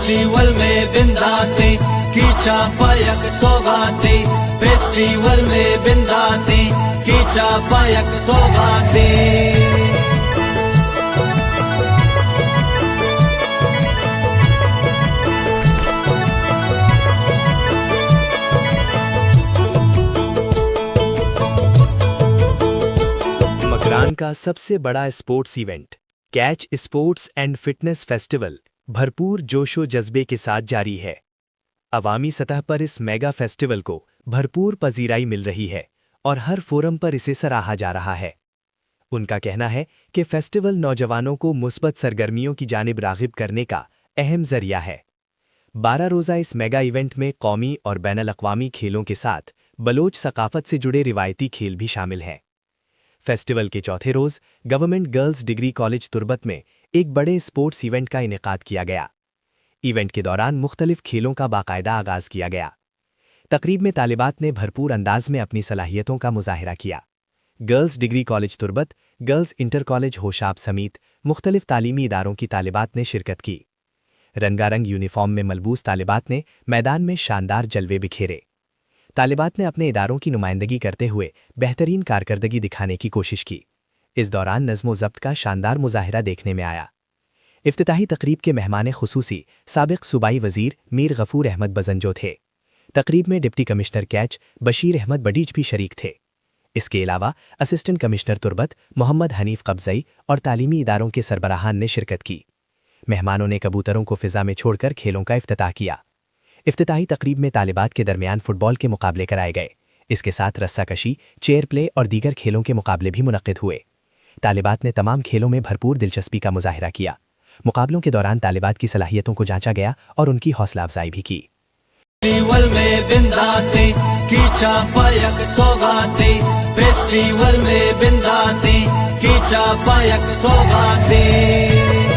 Festival में बिंदाते कीचा पायक सौगाते, festival में बिंदाते कीचा पायक सौगाते। मकरान का सबसे बड़ा sports event catch sports and fitness festival भरपूर जोशो जज्बे के साथ जारी है। अवामी सतह पर इस मेगा फेस्टिवल को भरपूर पजीराई मिल रही है और हर फोरम पर इसे सराहा जा रहा है। उनका कहना है कि फेस्टिवल नौजवानों को मुस्बत सरगर्मियों की जानिब राग़िब करने का अहम जरिया है। 12 रोज़ा इस मेगा इवेंट में कौमी और बैनुल अक़वामी खेलों के साथ बलोच सकाफ़त से जुड़े रिवायती खेल भी शामिल हैं। फेस्टिवल के चौथे रोज़ government girls degree college Turbat में एक बड़े स्पोर्ट्स इवेंट का इनेकाद किया गया। इवेंट के दौरान मुख्तलिफ खेलों का बाकायदा आगाज़ किया गया। तकरीब में तालिबात ने भरपूर अंदाज में अपनी सलाहियतों का मुजाहिरा किया। Girls degree college Turbat, girls inter college Hoshab समेत मुख्तलिफ तालीमी इदारों की तालिबात ने शिरकत की। रंगारंग यूनिफॉर्म में मलबूस तालिबात ने मैदान में शानदार जलवे बिखेरे। तालिबात ने अपने इदारों की नुमाइंदगी करते हुए बेहतरीन कारकर्दगी दिखाने की कोशिश की। इस दौरान नज़्म ज़ब्त का शानदार मुजाहिरा देखने में आया। इफ्तिताही तकरीब के मेहमान खुसूसी साबिक़ सूबाई वज़ीर मीर गफ़ूर अहमद बज़ंजो थे। तकरीब में डिप्टी कमिश्नर कैच बशीर अहमद बडीज भी शरीक थे। इसके अलावा असिस्टेंट कमिश्नर तुर्बत मोहम्मद हनीफ कब्ज़ई और तालीमी इदारों के सरबराहान ने शिरकत की। मेहमानों ने कबूतरों को फ़िज़ा में छोड़कर खेलों का इफ्तिताह किया। इफ्तिताही तकरीब में तालिबात के दरमियान फुटबॉल के मुकाबले कराए गए। इसके साथ रस्साकशी, चेयर प्ले और दीगर खेलों के मुकाबले भी मुनक्किद हुए। तालिबात ने तमाम खेलों में भरपूर दिलचस्पी का मुजाहिरा किया। मुकाबलों के दौरान तालिबात की सलाहियतों को जांचा गया और उनकी हौसला अफजाई भी की। फेस्टिवल में बिंदाते कीचा पायक सौगाते, फेस्टिवल में बिंदाते कीचा पायक सौगाते।